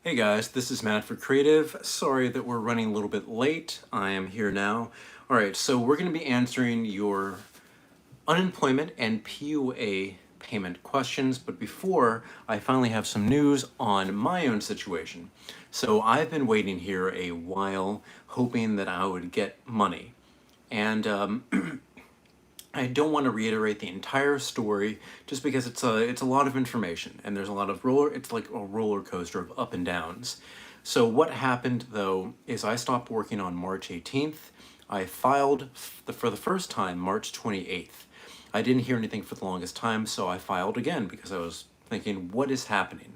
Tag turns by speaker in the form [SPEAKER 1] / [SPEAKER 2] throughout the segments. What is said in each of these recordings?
[SPEAKER 1] Hey guys, this is Matt for Creative. Sorry that we're running a little bit late. I am here now. Alright, so we're going to be answering your unemployment and PUA payment questions, but before, I finally have some news on my own situation. So I've been waiting here a while, hoping that I would get money. And I don't want to reiterate the entire story just because it's a lot of information and there's a lot of it's like a roller coaster of up and downs. So what happened though is I stopped working on March 18th. I filed for the first time March 28th. I didn't hear anything for the longest time, so I filed again because I was thinking, what is happening?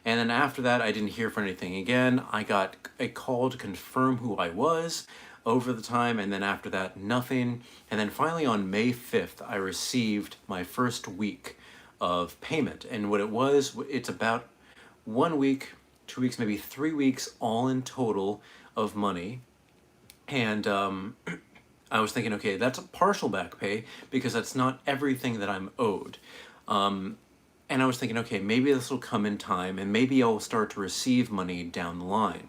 [SPEAKER 1] And then after that, I didn't hear for anything again. I got a call to confirm who I was over the time, and then after that, nothing. And then finally on May 5th, I received my first week of payment. And what it was, it's about 1 week, 2 weeks, maybe 3 weeks, all in total of money. And I was thinking, okay, that's a partial back pay because that's not everything that I'm owed. And I was thinking, okay, maybe this will come in time and maybe I'll start to receive money down the line.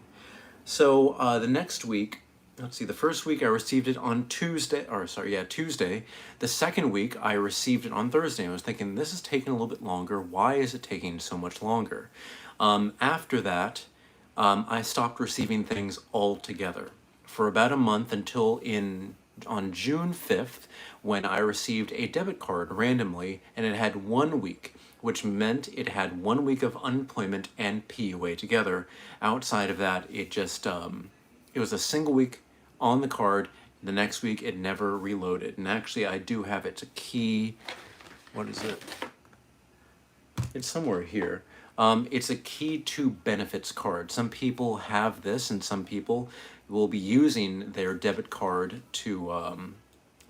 [SPEAKER 1] So the next week, let's see, the first week I received it on Tuesday. The second week I received it on Thursday. I was thinking, this is taking a little bit longer. Why is it taking so much longer? After that, I stopped receiving things altogether for about a month until on June 5th, when I received a debit card randomly, and it had 1 week, which meant it had 1 week of unemployment and PUA together. Outside of that, it just, it was a single week on the card. The next week, it never reloaded. And actually, I do have it. It's a key, what is it? It's somewhere here. It's a key to benefits card. Some people have this, and some people will be using their debit card to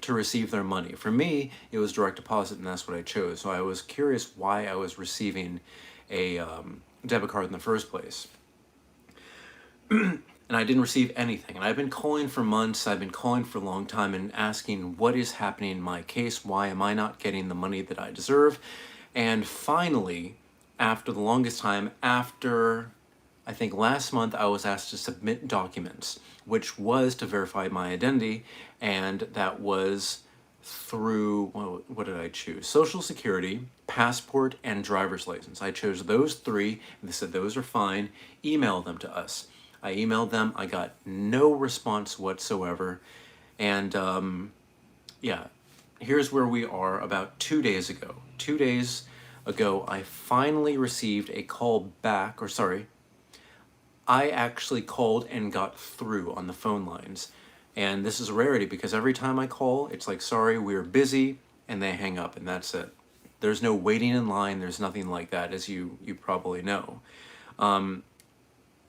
[SPEAKER 1] receive their money. For me, it was direct deposit, and that's what I chose. So I was curious why I was receiving a debit card in the first place. And I didn't receive anything. And I've been calling for months, I've been calling for a long time and asking what is happening in my case, why am I not getting the money that I deserve? And finally, after the longest time, after I think last month, I was asked to submit documents, which was to verify my identity, and that was through, what did I choose? Social Security, passport, and driver's license. I chose those three, and they said those are fine, email them to us. I emailed them, I got no response whatsoever, and yeah, here's where we are about 2 days ago. 2 days ago, I finally received a call back, or sorry, I actually called and got through on the phone lines. And this is a rarity because every time I call, it's like, sorry, we're busy, and they hang up, and that's it. There's no waiting in line, there's nothing like that, as you probably know.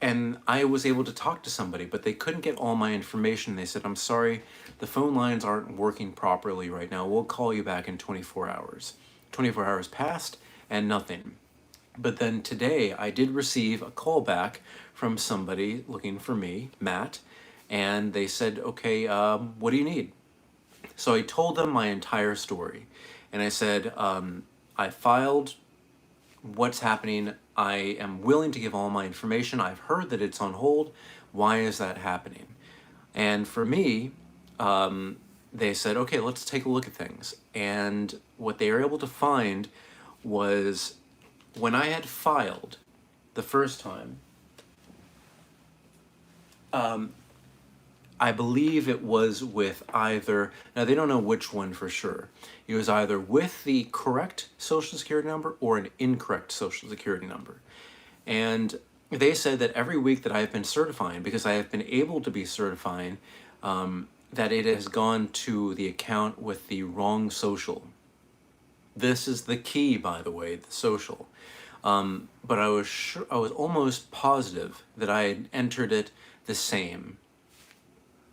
[SPEAKER 1] And I was able to talk to somebody, but they couldn't get all my information. They said, I'm sorry, the phone lines aren't working properly right now. We'll call you back in 24 hours. 24 hours passed, and nothing. But then today, I did receive a call back from somebody looking for me, Matt, and they said, okay, what do you need? So I told them my entire story, and I said, I filed what's happening. I am willing to give all my information. I've heard that it's on hold. Why is that happening? And for me, they said, okay, let's take a look at things. And what they were able to find was when I had filed the first time, I believe it was with either, now they don't know which one for sure. It was either with the correct Social Security number or an incorrect Social Security number. And they said that every week that I've been certifying, because I have been able to be certifying, that it has gone to the account with the wrong social. This is the key, by the way, the social. But I was almost positive that I had entered it the same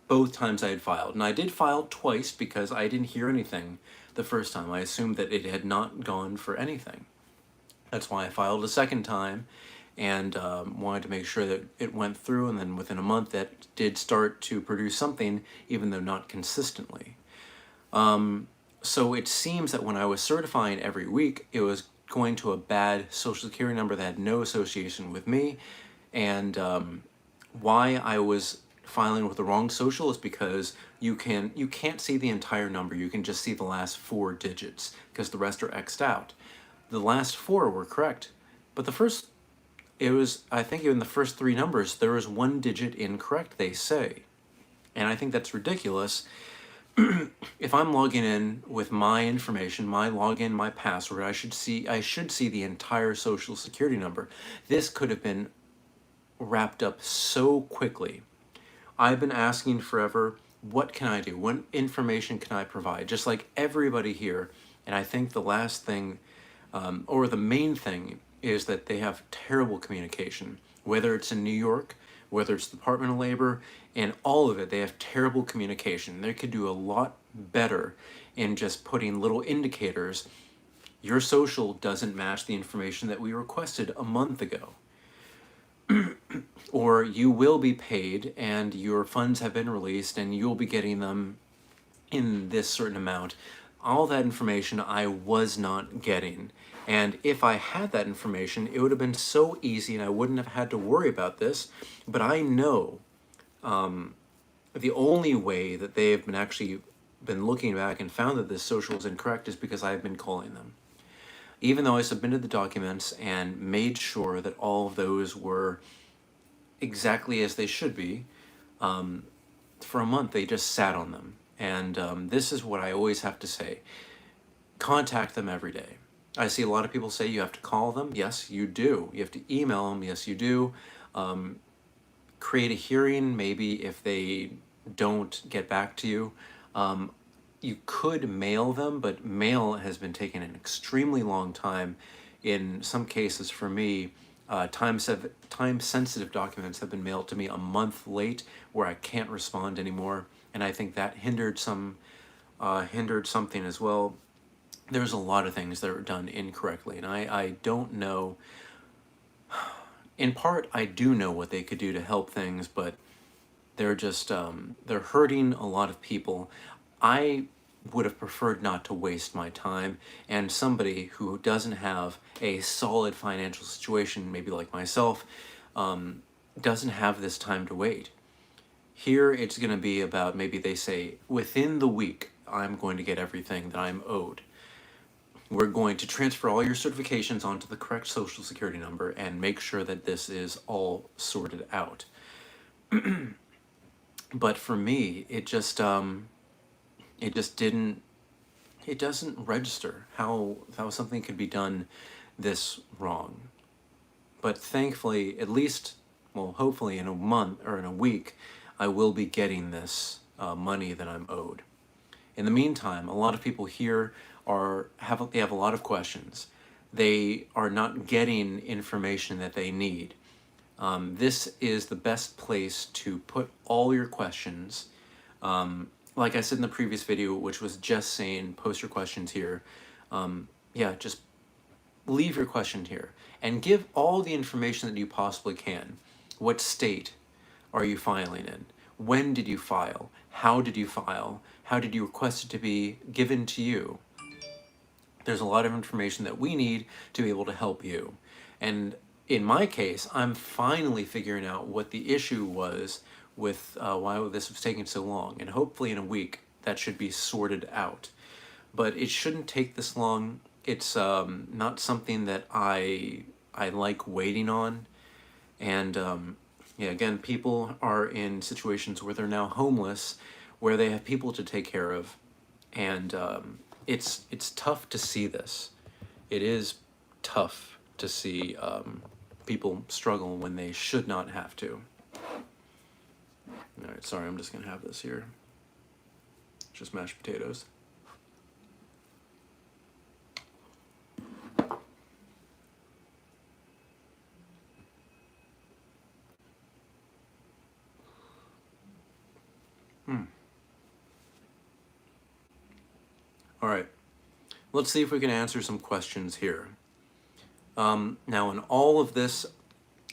[SPEAKER 1] both times I had filed. And I did file twice because I didn't hear anything the first time. I assumed that it had not gone for anything. That's why I filed a second time and wanted to make sure that it went through, and then within a month that did start to produce something, even though not consistently. So it seems that when I was certifying every week, it was going to a bad Social Security number that had no association with me, And why I was filing with the wrong social is because you can't see the entire number. You can just see the last 4 digits because the rest are X'd out. The last 4 were correct, but I think in the first 3 numbers, there was 1 digit incorrect, they say. And I think that's ridiculous. If I'm logging in with my information, my login, my password, I should see the entire social security number. This could have been wrapped up so quickly. I've been asking forever, what can I do? What information can I provide? Just like everybody here. And I think the last thing, or the main thing, is that they have terrible communication. Whether it's in New York, whether it's the Department of Labor, and all of it, they have terrible communication. They could do a lot better in just putting little indicators. Your social doesn't match the information that we requested a month ago. Or you will be paid and your funds have been released and you'll be getting them in this certain amount. All that information I was not getting. And if I had that information, it would have been so easy and I wouldn't have had to worry about this. But I know the only way that they have been looking back and found that this social is incorrect is because I've been calling them. Even though I submitted the documents and made sure that all of those were exactly as they should be, for a month they just sat on them. And this is what I always have to say. Contact them every day. I see a lot of people say you have to call them. Yes, you do. You have to email them. Yes, you do. Create a hearing, maybe if they don't get back to you. You could mail them, but mail has been taking an extremely long time. In some cases, for me, time-sensitive documents have been mailed to me a month late, where I can't respond anymore, and I think that hindered something as well. There's a lot of things that are done incorrectly, and I don't know. In part, I do know what they could do to help things, but they're just they're hurting a lot of people. I would have preferred not to waste my time, and somebody who doesn't have a solid financial situation, maybe like myself, doesn't have this time to wait. Here it's going to be about, maybe they say, within the week, I'm going to get everything that I'm owed. We're going to transfer all your certifications onto the correct social security number and make sure that this is all sorted out. But for me, it doesn't register how something could be done this wrong. But thankfully, at least, well, hopefully in a month or in a week, I will be getting this money that I'm owed. In the meantime, a lot of people here have a lot of questions. They are not getting information that they need. This is the best place to put all your questions. Like I said in the previous video, which was just saying post your questions here. Yeah, just leave your question here and give all the information that you possibly can. What state are you filing in? When did you file? How did you file? How did you request it to be given to you? There's a lot of information that we need to be able to help you. And in my case, I'm finally figuring out what the issue was with why this was taking so long. And hopefully in a week, that should be sorted out. But it shouldn't take this long. It's not something that I like waiting on. And yeah, again, people are in situations where they're now homeless, where they have people to take care of. And it's tough to see this. It is tough to see people struggle when they should not have to. All right, sorry, I'm just gonna have this here. Just mashed potatoes. All right, let's see if we can answer some questions here. Now, in all of this,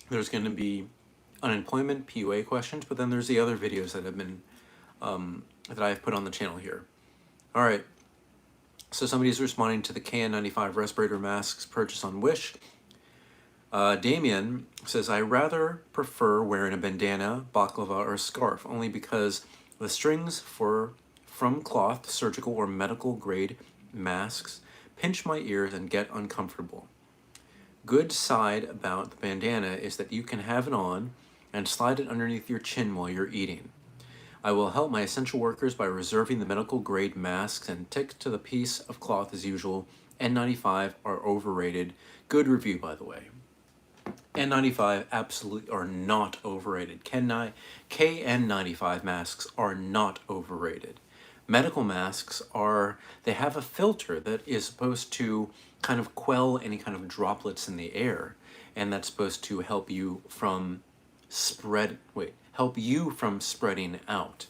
[SPEAKER 1] there's going to be unemployment, PUA questions, but then there's the other videos that have been that I've put on the channel here. All right, so somebody's responding to the KN95 respirator masks purchase on Wish. Damien It says, I rather prefer wearing a bandana, baklava, or a scarf, only because the strings from cloth, surgical, or medical grade masks pinch my ears and get uncomfortable. Good side about the bandana is that you can have it on and slide it underneath your chin while you're eating. I will help my essential workers by reserving the medical grade masks and tick to the piece of cloth as usual. N95 are overrated. Good review, by the way. N95 absolutely are not overrated. KN95 masks are not overrated. Medical masks are, they have a filter that is supposed to kind of quell any kind of droplets in the air, and that's supposed to help you from help you from spreading out.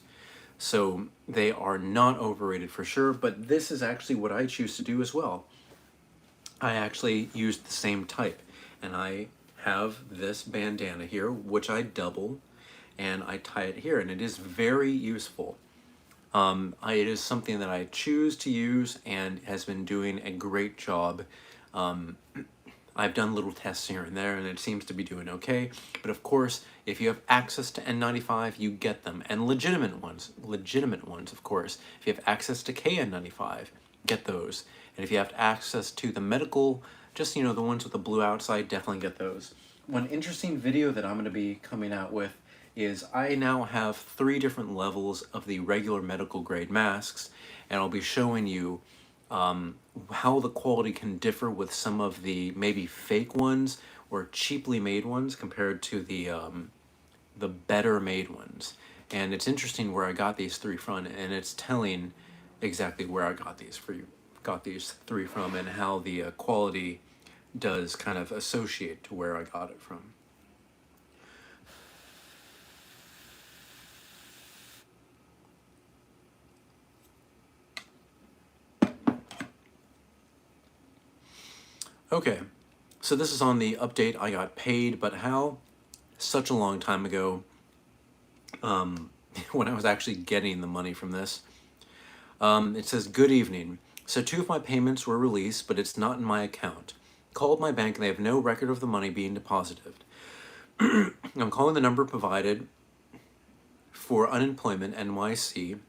[SPEAKER 1] So they are not overrated for sure, but this is actually what I choose to do as well. I actually use the same type, and I have this bandana here, which I double, and I tie it here, and it is very useful. It is something that I choose to use and has been doing a great job. I've done little tests here and there, and it seems to be doing okay. But of course, if you have access to N95, you get them, and legitimate ones, of course. If you have access to KN95, get those. And if you have access to the medical, just, the ones with the blue outside, definitely get those. One interesting video that I'm going to be coming out with is I now have 3 different levels of the regular medical grade masks, and I'll be showing you how the quality can differ with some of the maybe fake ones or cheaply made ones compared to the better made ones. And it's interesting where I got these 3 from, and it's telling exactly where I got these 3 from, and how the quality does kind of associate to where I got it from. Okay, so this is on the update. I got paid, but how? Such a long time ago, when I was actually getting the money from this. It says, good evening. So 2 of my payments were released, but it's not in my account. Called my bank and they have no record of the money being deposited. I'm calling the number provided for unemployment, NYC.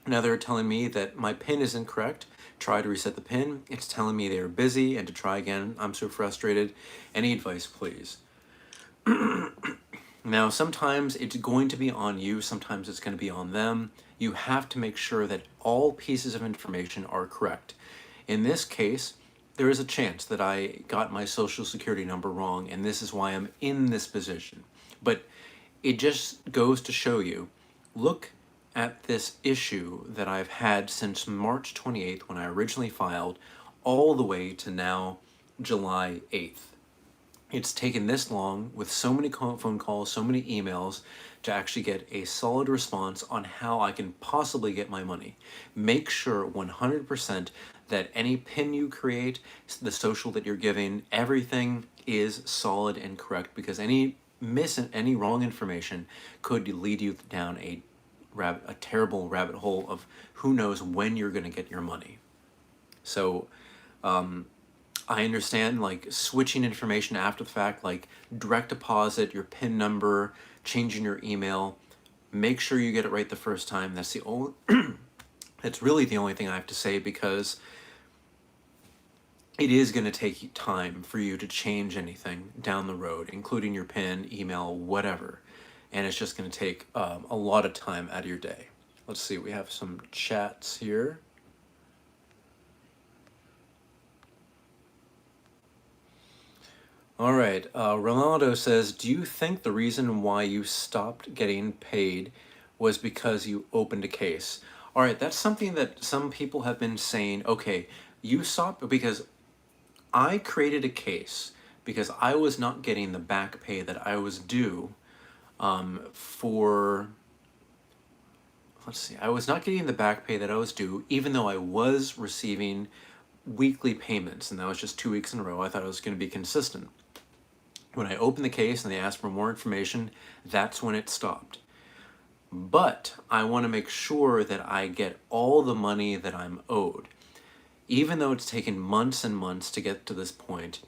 [SPEAKER 1] Now they're telling me that my PIN is incorrect. Try to reset the PIN. It's telling me they're busy and to try again. I'm so frustrated. Any advice, please? Now, sometimes it's going to be on you. Sometimes it's going to be on them. You have to make sure that all pieces of information are correct. In this case, there is a chance that I got my social security number wrong, and this is why I'm in this position. But it just goes to show you, look at this issue that I've had since March 28th when I originally filed, all the way to now July 8th. It's taken this long with so many phone calls, so many emails to actually get a solid response on how I can possibly get my money. Make sure 100% that any PIN you create, the social that you're giving, everything is solid and correct, because any wrong information could lead you down a terrible rabbit hole of who knows when you're going to get your money. So I understand, like, switching information after the fact, like direct deposit, your PIN number, changing your email. Make sure you get it right the first time. That's the only that's really the only thing I have to say, because it is going to take time for you to change anything down the road, including your PIN, email, whatever. And it's just going to take a lot of time out of your day. Let's see, we have some chats here. All right, Ronaldo says, do you think the reason why you stopped getting paid was because you opened a case? All right, that's something that some people have been saying. Okay, you stopped because I created a case because I was not getting the back pay that I was due I was not getting the back pay that I was due, even though I was receiving weekly payments, and that was just 2 weeks in a row. I thought it was going to be consistent. When I opened the case and they asked for more information, that's when it stopped. But I want to make sure that I get all the money that I'm owed. Even though it's taken months and months to get to this point,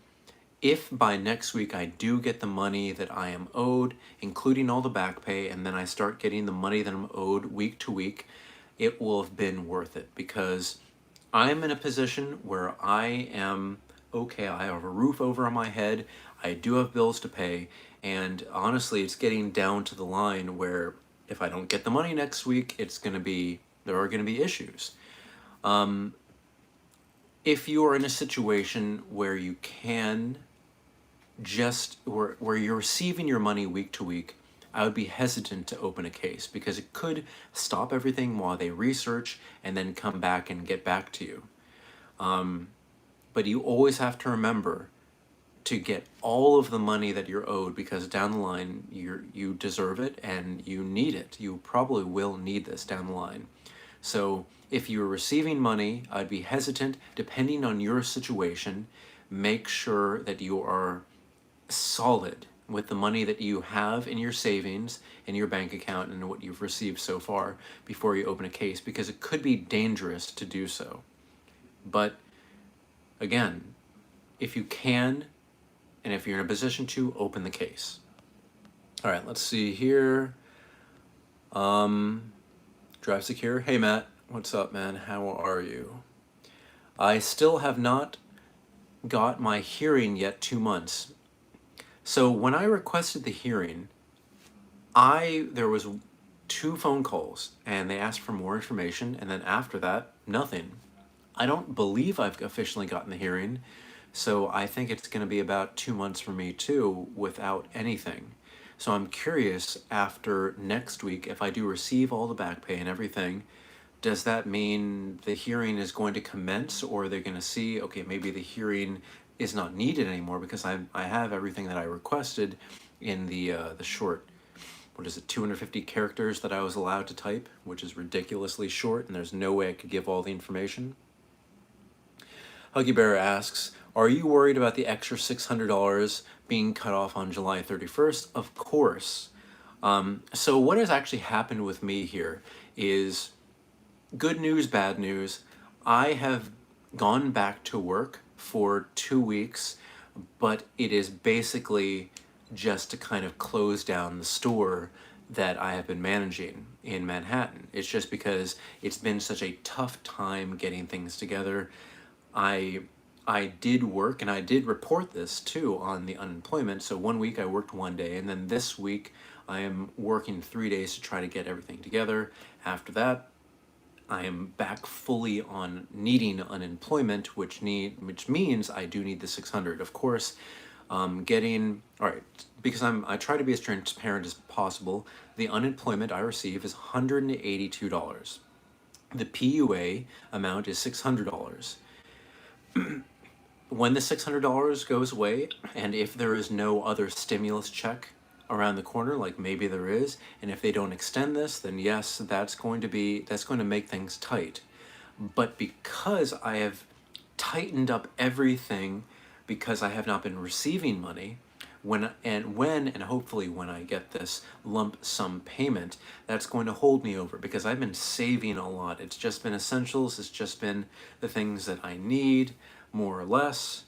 [SPEAKER 1] If by next week I do get the money that I am owed, including all the back pay, and then I start getting the money that I'm owed week to week, it will have been worth it, because I'm in a position where I am okay. I have a roof over my head. I do have bills to pay. And honestly, it's getting down to the line where if I don't get the money next week, there are going to be issues. If you are in a situation where you can where you're receiving your money week to week, I would be hesitant to open a case, because it could stop everything while they research and then come back and get back to you. But you always have to remember to get all of the money that you're owed, because down the line you deserve it and you need it. You probably will need this down the line. So if you're receiving money, I'd be hesitant. Depending on your situation, make sure that you are solid with the money that you have in your savings, in your bank account, and what you've received so far before you open a case, because it could be dangerous to do so. But again, if you can, and if you're in a position to, open the case. All right, let's see here. Drive Secure. Hey, Matt. What's up, man? How are you? I still have not got my hearing yet, 2 months. So when I requested the hearing, there was 2 phone calls, and they asked for more information, and then after that, nothing. I don't believe I've officially gotten the hearing, so I think it's going to be about 2 months for me too, without anything. So I'm curious, after next week, if I do receive all the back pay and everything, does that mean the hearing is going to commence, or they're going to see, okay, maybe the hearing is not needed anymore because I have everything that I requested in the short, 250 characters that I was allowed to type, which is ridiculously short, and there's no way I could give all the information. Huggy Bear asks, are you worried about the extra $600 being cut off on July 31st? Of course. So what has actually happened with me here is good news, bad news. I have gone back to work for 2 weeks, but it is basically just to kind of close down the store that I have been managing in Manhattan. It's just because it's been such a tough time getting things together. I did work, and I did report this too on the unemployment. So 1 week I worked 1 day, and then this week I am working 3 days to try to get everything together. After that, I am back fully on needing unemployment, which means I do need the 600. Of course, because I try to be as transparent as possible. The unemployment I receive is $182. The PUA amount is $600. When the $600 goes away, and if there is no other stimulus check around the corner, like maybe there is, and if they don't extend this, then yes, that's going to make things tight. But because I have tightened up everything, because I have not been receiving money, when and hopefully when I get this lump sum payment, that's going to hold me over, because I've been saving a lot. It's just been essentials. It's just been the things that I need, more or less.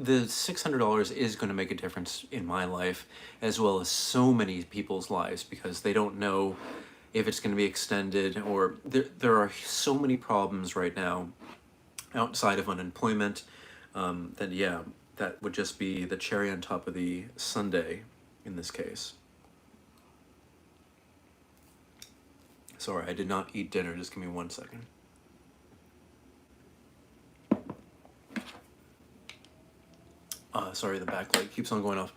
[SPEAKER 1] The $600 is going to make a difference in my life, as well as so many people's lives, because they don't know if it's going to be extended, or there are so many problems right now outside of unemployment, that would just be the cherry on top of the sundae in this case. Sorry, I did not eat dinner. Just give me 1 second. Sorry, the backlight keeps on going off.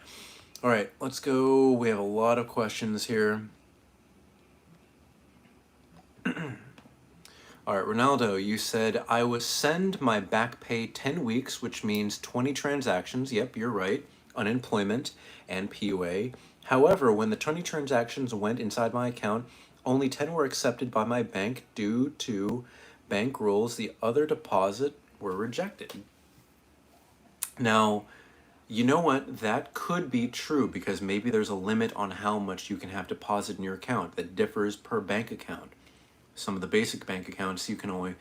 [SPEAKER 1] All right, let's go. We have a lot of questions here. All right, Ronaldo, you said, I would send my back pay 10 weeks, which means 20 transactions. Yep, you're right. Unemployment and PUA. However, when the 20 transactions went inside my account, only 10 were accepted by my bank due to bank rules. The other deposit were rejected. Now, you know what? That could be true, because maybe there's a limit on how much you can have deposit in your account that differs per bank account. Some of the basic bank accounts, you can only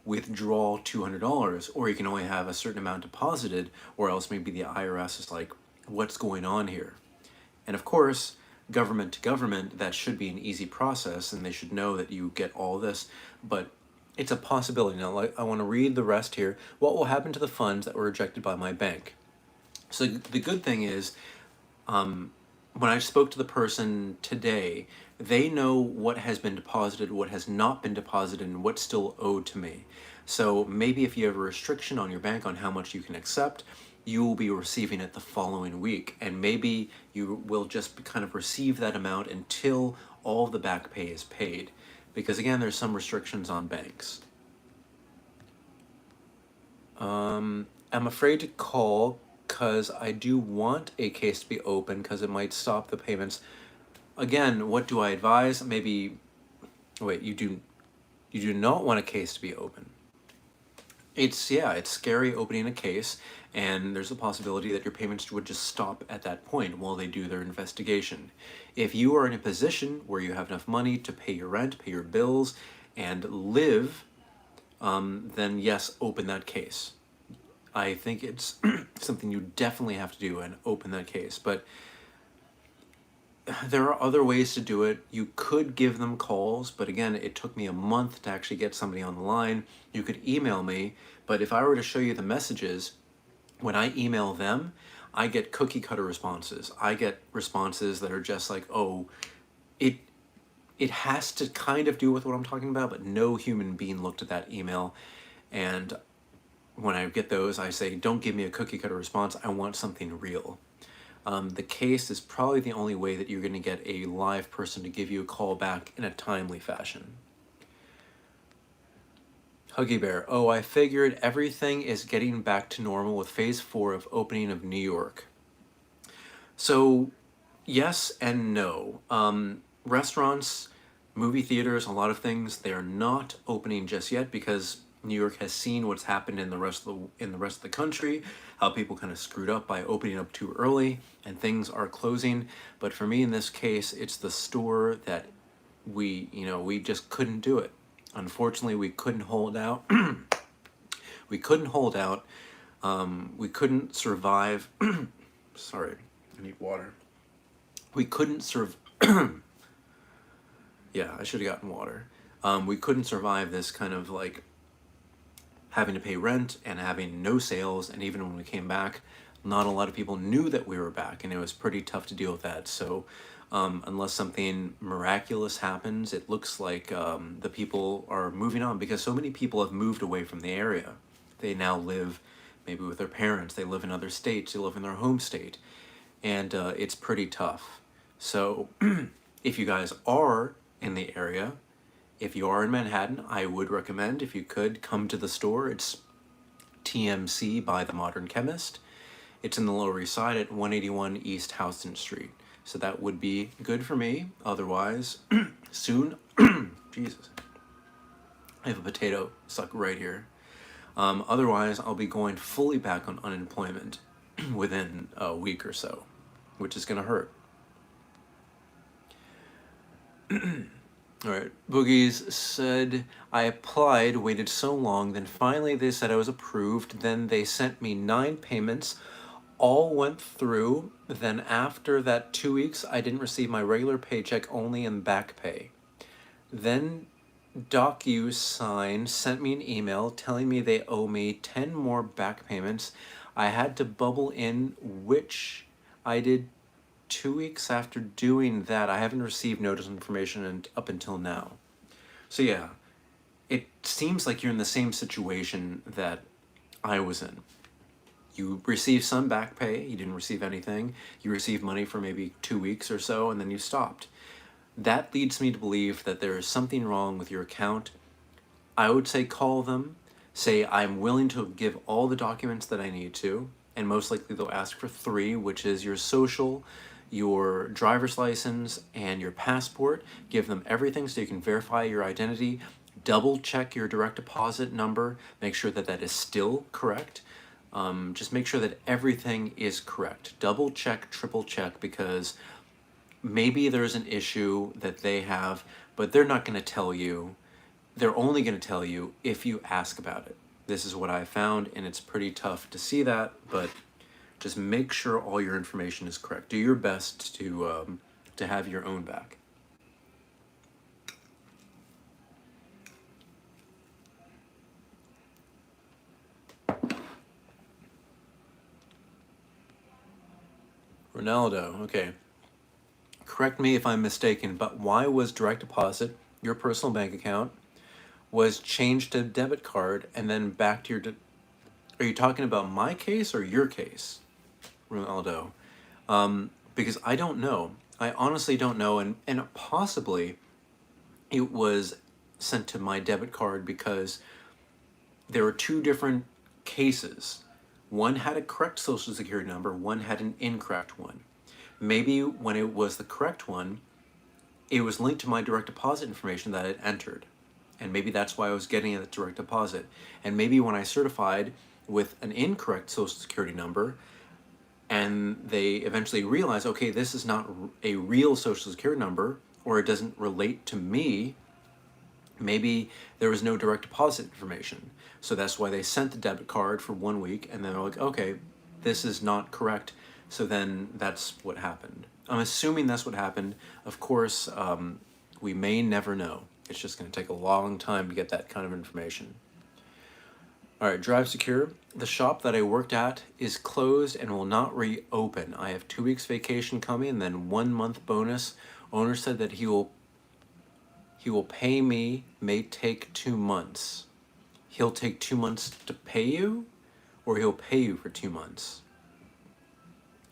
[SPEAKER 1] withdraw $200, or you can only have a certain amount deposited, or else maybe the IRS is like, what's going on here? And of course, government to government, that should be an easy process, and they should know that you get all this, but it's a possibility. Now, I want to read the rest here. What will happen to the funds that were rejected by my bank? So the good thing is, when I spoke to the person today, they know what has been deposited, what has not been deposited, and what's still owed to me. So maybe if you have a restriction on your bank on how much you can accept, you will be receiving it the following week. And maybe you will just kind of receive that amount until all of the back pay is paid. Because again, there's some restrictions on banks. I'm afraid to call because I do want a case to be open because it might stop the payments. Again, what do I advise? Maybe, wait, you do not want a case to be open. It's scary opening a case, and there's a possibility that your payments would just stop at that point while they do their investigation. If you are in a position where you have enough money to pay your rent, pay your bills, and live, then yes, open that case. I think it's something you definitely have to do and open that case. But there are other ways to do it. You could give them calls, but again, it took me a month to actually get somebody on the line. You could email me, but if I were to show you the messages, when I email them, I get cookie cutter responses. I get responses that are just like, oh, it has to kind of do with what I'm talking about, but no human being looked at that email. And when I get those, I say, don't give me a cookie cutter response. I want something real. The case is probably the only way that you're going to get a live person to give you a call back in a timely fashion. Huggy Bear, oh, I figured everything is getting back to normal with phase 4 of opening of New York. So, yes and no. Restaurants, movie theaters, a lot of things, they're not opening just yet because New York has seen what's happened in the rest of the country, how people kind of screwed up by opening up too early, and things are closing. But for me, in this case, it's the store that we just couldn't do it. Unfortunately, we couldn't hold out. We couldn't hold out. We couldn't survive. Sorry, I need water. We couldn't yeah, I should have gotten water. We couldn't survive this kind of like having to pay rent and having no sales, and even when we came back, not a lot of people knew that we were back, and it was pretty tough to deal with that. So unless something miraculous happens, it looks like the people are moving on, because so many people have moved away from the area. They now live maybe with their parents, they live in other states, they live in their home state, and it's pretty tough. So if you guys are in the area, if you are in Manhattan, I would recommend, if you could, come to the store. It's TMC by the Modern Chemist. It's in the Lower East Side at 181 East Houston Street. So that would be good for me. Otherwise, soon, Jesus, I have a potato stuck right here. Otherwise, I'll be going fully back on unemployment within a week or so, which is going to hurt. All right, Boogies said, I applied, waited so long, then finally they said I was approved, then they sent me 9 payments, all went through, then after that 2 weeks, I didn't receive my regular paycheck, only in back pay. Then DocuSign sent me an email telling me they owe me 10 more back payments. I had to bubble in, which I did 2 weeks after doing that. I haven't received notice information up until now. So yeah, it seems like you're in the same situation that I was in. You received some back pay, you didn't receive anything, you received money for maybe 2 weeks or so, and then you stopped. That leads me to believe that there is something wrong with your account. I would say call them, say I'm willing to give all the documents that I need to, and most likely they'll ask for 3, which is your social, your driver's license, and your passport. Give them everything so you can verify your identity. Double check your direct deposit number. Make sure that that is still correct. Just make sure that everything is correct. Double check, triple check, because maybe there's an issue that they have, but they're not going to tell you. they're only going to tell you if you ask about it. This is what I found, and it's pretty tough to see that, but just make sure all your information is correct. Do your best to have your own back. Ronaldo, okay. Correct me if I'm mistaken, but why was direct deposit, your personal bank account, was changed to debit card and then back to your... Are you talking about my case or your case, Ronaldo? Because I don't know. I honestly don't know, and possibly it was sent to my debit card because there were two different cases. One had a correct social security number, one had an incorrect one. Maybe when it was the correct one, it was linked to my direct deposit information that it entered. And maybe that's why I was getting a direct deposit. And maybe when I certified with an incorrect social security number, and they eventually realized, okay, this is not a real social security number, or it doesn't relate to me, maybe there was no direct deposit information. So that's why they sent the debit card for 1 week, and then they're like, okay, this is not correct. So then that's what happened. I'm assuming that's what happened. Of course, we may never know. It's just going to take a long time to get that kind of information. All right, Drive Secure. The shop that I worked at is closed and will not reopen. I have 2 weeks vacation coming and then 1 month bonus. Owner said that he will pay me, may take 2 months. He'll take 2 months to pay you, or he'll pay you for 2 months.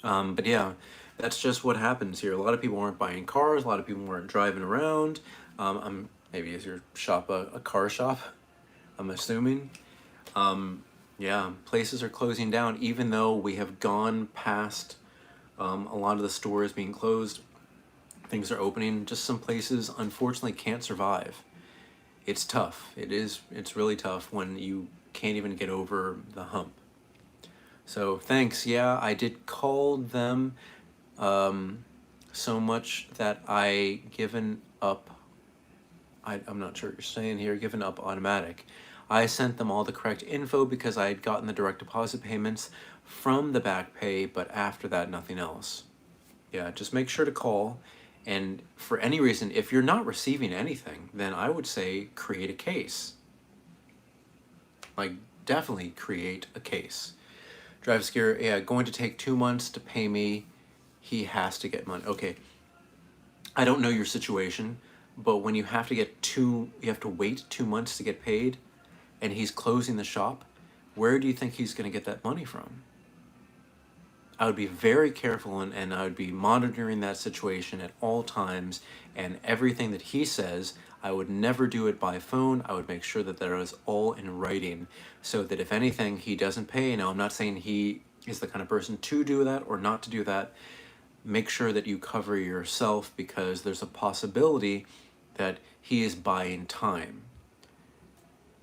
[SPEAKER 1] But yeah, that's just what happens here. A lot of people aren't buying cars. A lot of people aren't driving around. Maybe is your shop a car shop? I'm assuming. Yeah, places are closing down, even though we have gone past a lot of the stores being closed. Things are opening. Just some places, unfortunately, can't survive. It's tough. It's really tough when you can't even get over the hump. So thanks. Yeah, I did call them so much that I given up. I'm not sure what you're saying here. Given up automatic. I sent them all the correct info because I had gotten the direct deposit payments from the back pay, but after that, nothing else. Yeah, just make sure to call. And for any reason, if you're not receiving anything, then I would say create a case. Like, definitely create a case. Drive Scare, yeah, going to take 2 months to pay me. He has to get money. Okay, I don't know your situation, but when you have to you have to wait 2 months to get paid, and he's closing the shop, where do you think he's going to get that money from? I would be very careful, and I would be monitoring that situation at all times, and everything that he says, I would never do it by phone. I would make sure that that was all in writing, so that if anything he doesn't pay, now I'm not saying he is the kind of person to do that or not to do that, make sure that you cover yourself, because there's a possibility that he is buying time.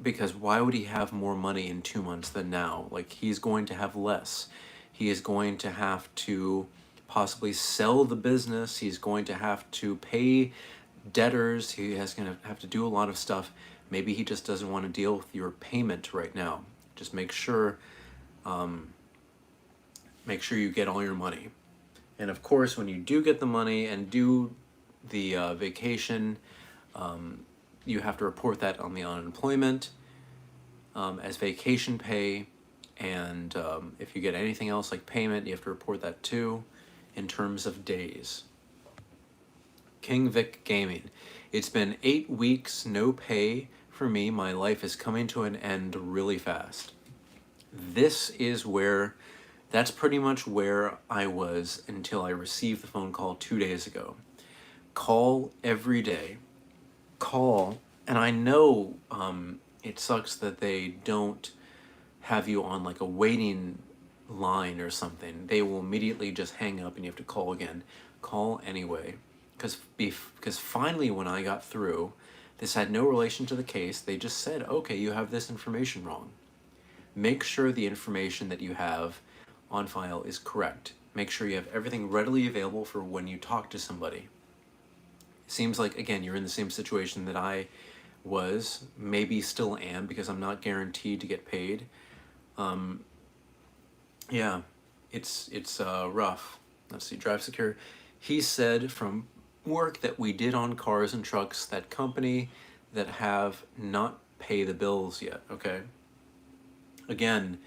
[SPEAKER 1] Because why would he have more money in 2 months than now? Like, he's going to have less. He is going to have to possibly sell the business. He's going to have to pay debtors. He is going to have to do a lot of stuff. Maybe he just doesn't want to deal with your payment right now. Just make sure you get all your money. And of course, when you do get the money and do the vacation, you have to report that on the unemployment as vacation pay. And if you get anything else like payment, you have to report that too in terms of days. King Vic Gaming. It's been 8 weeks, no pay for me. My life is coming to an end really fast. That's pretty much where I was until I received the phone call 2 days ago. Call every day. Call, and I know it sucks that they don't have you on like a waiting line or something. They will immediately just hang up and you have to call again. Call anyway, because finally when I got through, this had no relation to the case. They just said, okay, you have this information wrong. Make sure the information that you have on file is correct. Make sure you have everything readily available for when you talk to somebody. Seems like, again, you're in the same situation that I was, maybe still am because I'm not guaranteed to get paid. Yeah, it's rough. Let's see, drive secure. He said from work that we did on cars and trucks, that company that have not pay the bills yet. Okay. Again,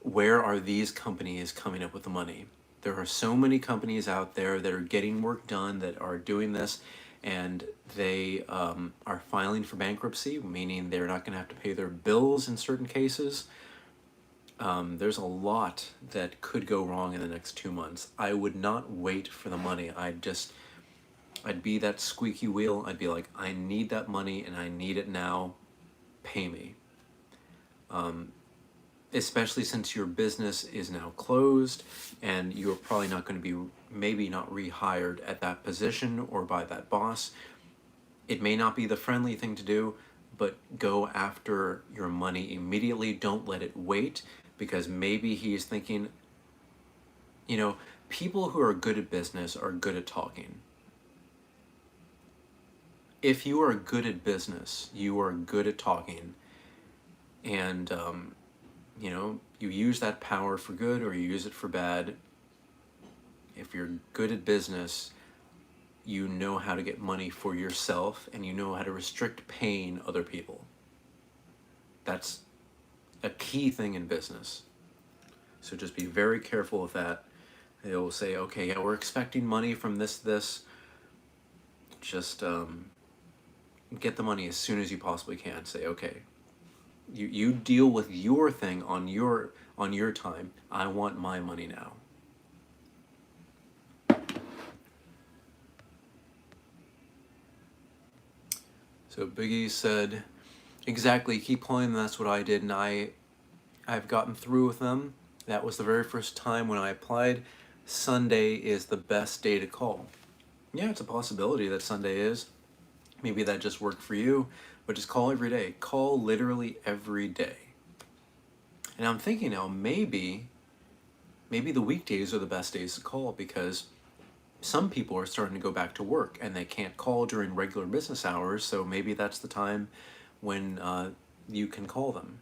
[SPEAKER 1] where are these companies coming up with the money? There are so many companies out there that are getting work done, that are doing this, and they are filing for bankruptcy, meaning they're not going to have to pay their bills in certain cases. There's a lot that could go wrong in the next 2 months. I would not wait for the money. I'd be that squeaky wheel. I'd be like, I need that money and I need it now. Pay me. Especially since your business is now closed and you're probably not going to be, maybe not rehired at that position or by that boss. It may not be the friendly thing to do, but go after your money immediately. Don't let it wait, because maybe he's thinking, people who are good at business are good at talking. If you are good at business, you are good at talking, and you use that power for good or you use it for bad. If you're good at business, you know how to get money for yourself and you know how to restrict paying other people. That's a key thing in business. So just be very careful with that. They'll say, okay, yeah, we're expecting money from this. Just get the money as soon as you possibly can. Say, okay, you deal with your thing on your time. I want my money now. So Biggie said, exactly, keep playing. That's what I did, and I've gotten through with them. That was the very first time when I applied. Sunday is the best day to call. Yeah, it's a possibility that Sunday is. Maybe that just worked for you, but just call every day. Call literally every day. And I'm thinking now, maybe the weekdays are the best days to call, because some people are starting to go back to work and they can't call during regular business hours, so maybe that's the time when you can call them.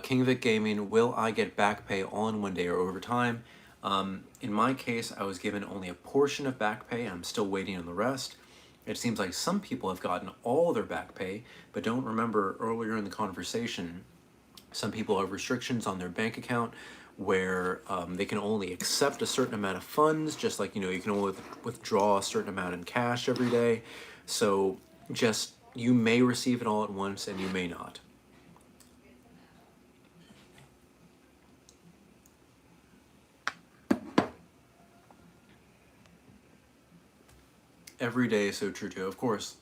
[SPEAKER 1] King Vic Gaming, will I get back pay on one day or overtime? In my case, I was given only a portion of back pay. I'm still waiting on the rest. It seems like some people have gotten all their back pay, but don't remember earlier in the conversation, some people have restrictions on their bank account where they can only accept a certain amount of funds, just like, you can only withdraw a certain amount in cash every day. So just, you may receive it all at once and you may not. Every day is so true too, of course.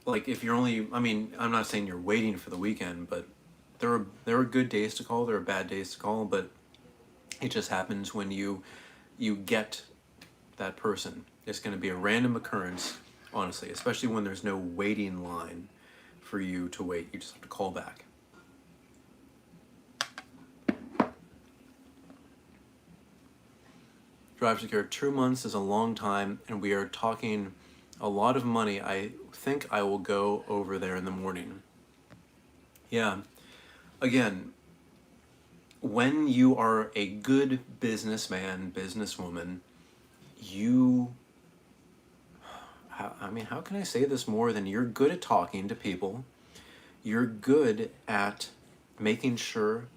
[SPEAKER 1] Like if you're only, I'm not saying you're waiting for the weekend, but there are good days to call, there are bad days to call, but it just happens when you get that person. It's going to be a random occurrence, honestly, especially when there's no waiting line for you to wait. You just have to call back. Drive secure. 2 months is a long time, and we are talking a lot of money. I think I will go over there in the morning. Yeah. Again, when you are a good businessman, businesswoman, how can I say this more than you're good at talking to people? You're good at making sure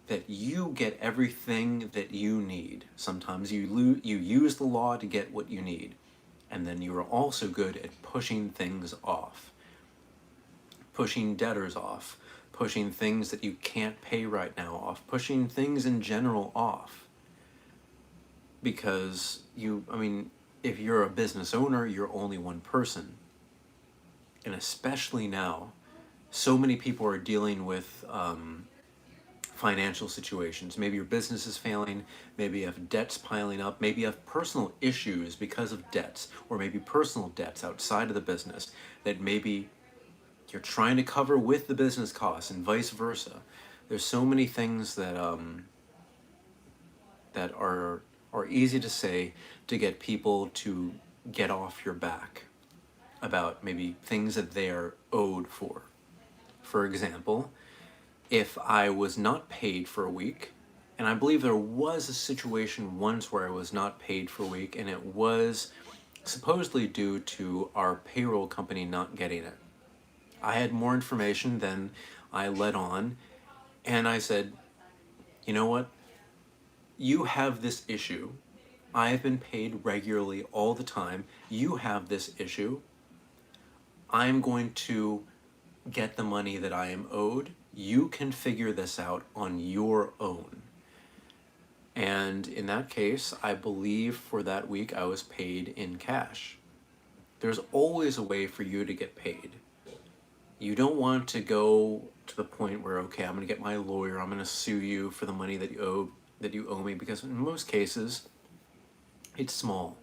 [SPEAKER 1] that you get everything that you need. Sometimes you use the law to get what you need. And then you are also good at pushing things off. Pushing debtors off. Pushing things that you can't pay right now off. Pushing things in general off. Because if you're a business owner, you're only one person. And especially now, so many people are dealing with financial situations. Maybe your business is failing, maybe you have debts piling up, maybe you have personal issues because of debts, or maybe personal debts outside of the business that maybe you're trying to cover with the business costs, and vice versa. There's so many things that that are easy to say to get people to get off your back. about maybe things that they are owed for. For example, if I was not paid for a week, and I believe there was a situation once where I was not paid for a week, and it was supposedly due to our payroll company not getting it. I had more information than I let on, and I said, you know what? You have this issue. I have been paid regularly all the time. You have this issue. I'm going to get the money that I am owed. You can figure this out on your own. And in that case, I believe for that week I was paid in cash. There's always a way for you to get paid. You don't want to go to the point where, okay, I'm going to get my lawyer, I'm going to sue you for the money that you owe me, because in most cases it's small.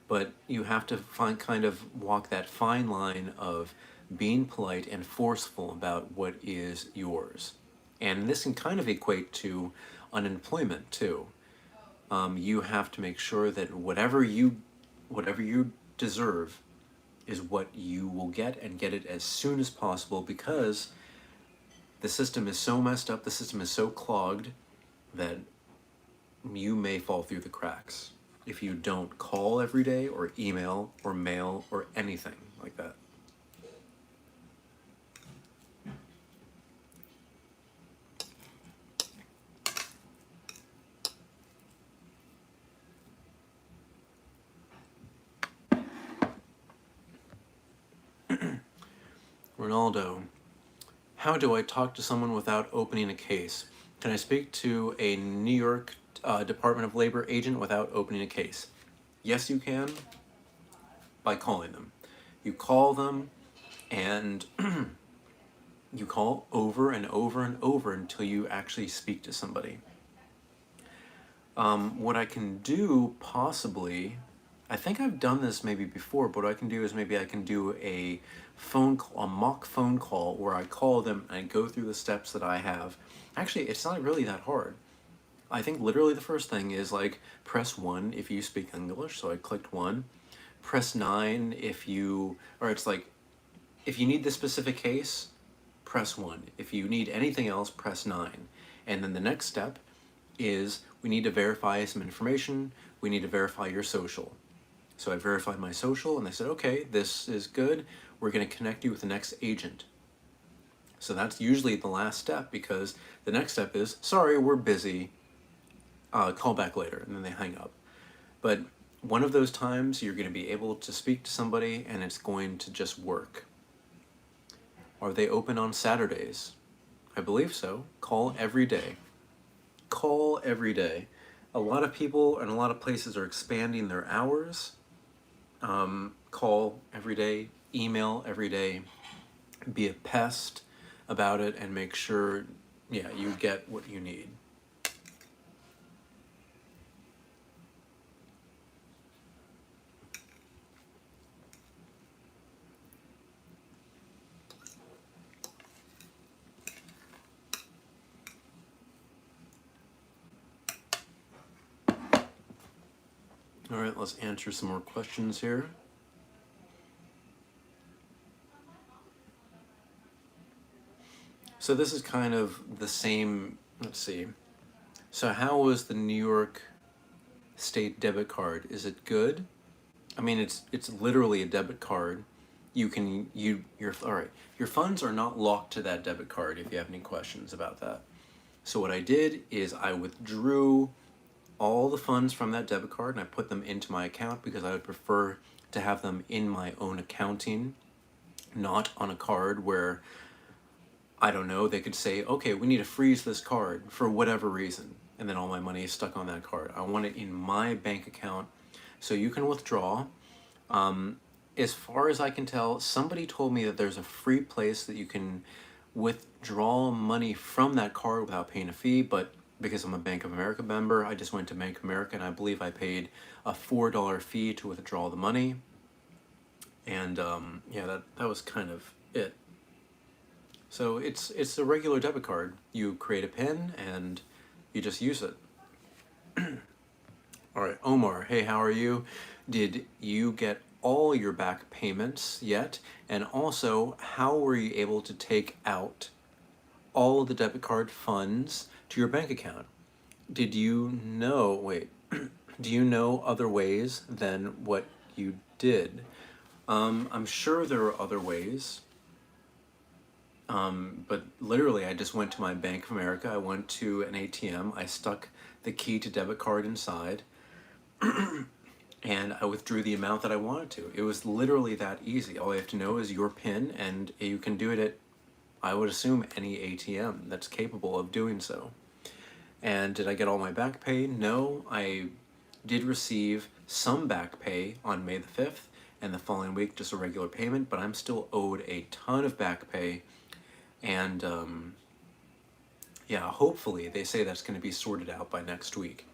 [SPEAKER 1] But you have to kind of walk that fine line of being polite and forceful about what is yours. And this can kind of equate to unemployment too. You have to make sure that whatever you deserve is what you will get, and get it as soon as possible, because the system is so messed up, the system is so clogged that you may fall through the cracks if you don't call every day or email or mail or anything like that. Ronaldo, how do I talk to someone without opening a case? Can I speak to a New York Department of Labor agent without opening a case? Yes, you can, by calling them. You call them, and you call over and over and over until you actually speak to somebody. What I can do, possibly, I think I've done this maybe before, but what I can do is maybe I can do a phone call, a mock phone call, where I call them and I go through the steps that I have. Actually, it's not really that hard. I think literally the first thing is like press 1 if you speak English, so I clicked 1. Press 9 if you, or it's like, if you need the specific case, press 1. If you need anything else, press 9. And then the next step is we need to verify some information. We need to verify your social. So I verified my social, and they said, okay, this is good. We're going to connect you with the next agent. So that's usually the last step, because the next step is, sorry, we're busy. Call back later, and then they hang up. But one of those times you're going to be able to speak to somebody, and it's going to just work. Are they open on Saturdays? I believe so. Call every day. Call every day. A lot of people and a lot of places are expanding their hours. Call every day, email every day, be a pest about it, and make sure, you get what you need. All right, let's answer some more questions here. So this is kind of the same, let's see. So how was the New York State debit card? Is it good? I mean, it's literally a debit card. Your funds are not locked to that debit card if you have any questions about that. So what I did is I withdrew all the funds from that debit card and I put them into my account, because I would prefer to have them in my own accounting, not on a card where, I don't know, they could say, okay, we need to freeze this card for whatever reason, and then all my money is stuck on that card. I want it in my bank account so you can withdraw. As far as I can tell, somebody told me that there's a free place that you can withdraw money from that card without paying a fee, but because I'm a Bank of America member, I just went to Bank of America, and I believe I paid a $4 fee to withdraw the money. And that was kind of it. So it's a regular debit card. You create a PIN and you just use it. All right, Omar, hey, how are you? Did you get all your back payments yet? And also, how were you able to take out all of the debit card funds to your bank account? Did you know, wait, do you know other ways than what you did? I'm sure there are other ways. But literally, I just went to my Bank of America. I went to an ATM. I stuck the key to debit card inside, and I withdrew the amount that I wanted to. It was literally that easy. All you have to know is your PIN, and you can do it at, I would assume, any ATM that's capable of doing so. And did I get all my back pay? No, I did receive some back pay on May the 5th, and the following week just a regular payment, but I'm still owed a ton of back pay. And yeah, hopefully they say that's going to be sorted out by next week.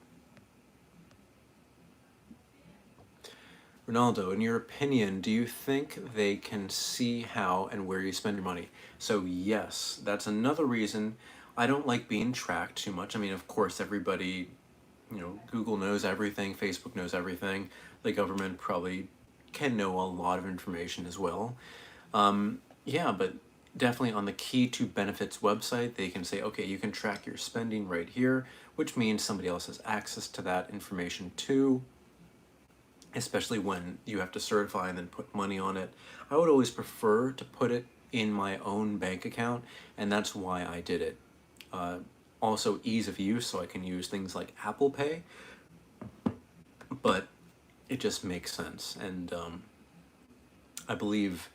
[SPEAKER 1] Ronaldo, in your opinion, do you think they can see how and where you spend your money? So yes, that's another reason I don't like being tracked too much. I mean, of course, everybody, Google knows everything, Facebook knows everything. The government probably can know a lot of information as well. Yeah, but definitely on the Key to Benefits website, they can say, okay, you can track your spending right here, which means somebody else has access to that information too, especially when you have to certify and then put money on it. I would always prefer to put it in my own bank account, and that's why I did it. Also, ease of use, so I can use things like Apple Pay, but it just makes sense, and I believe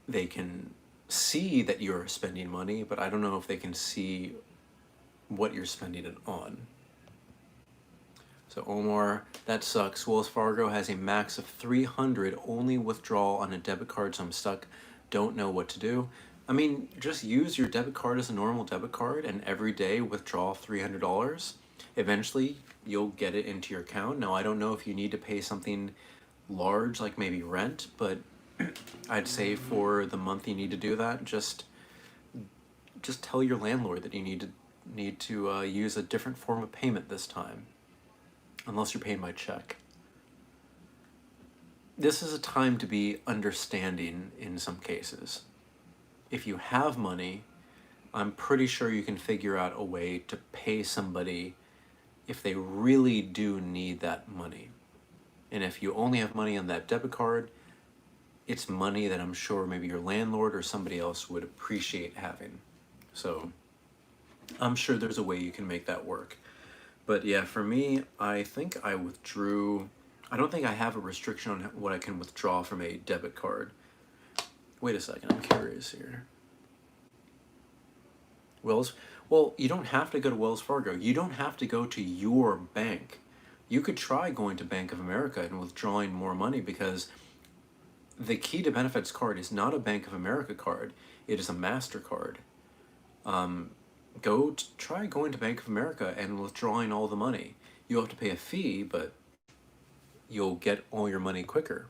[SPEAKER 1] they can see that you're spending money, but I don't know if they can see what you're spending it on. So Omar, that sucks. Wells Fargo has a max of 300 only withdrawal on a debit card, so I'm stuck. Don't know what to do. I mean, just use your debit card as a normal debit card and every day withdraw $300. Eventually, you'll get it into your account. Now, I don't know if you need to pay something large, like maybe rent, but I'd say for the month you need to do that, just tell your landlord that you need to use a different form of payment this time, unless you're paying by check. This is a time to be understanding in some cases. If you have money, I'm pretty sure you can figure out a way to pay somebody if they really do need that money. And if you only have money on that debit card, it's money that I'm sure maybe your landlord or somebody else would appreciate having. So I'm sure there's a way you can make that work. But yeah, for me, I think I withdrew. I don't think I have a restriction on what I can withdraw from a debit card. Wait a second, I'm curious here. Well, you don't have to go to Wells Fargo. You don't have to go to your bank. You could try going to Bank of America and withdrawing more money, because the Key to Benefits card is not a Bank of America card. It is a MasterCard. Try going to Bank of America and withdrawing all the money. You'll have to pay a fee, but you'll get all your money quicker.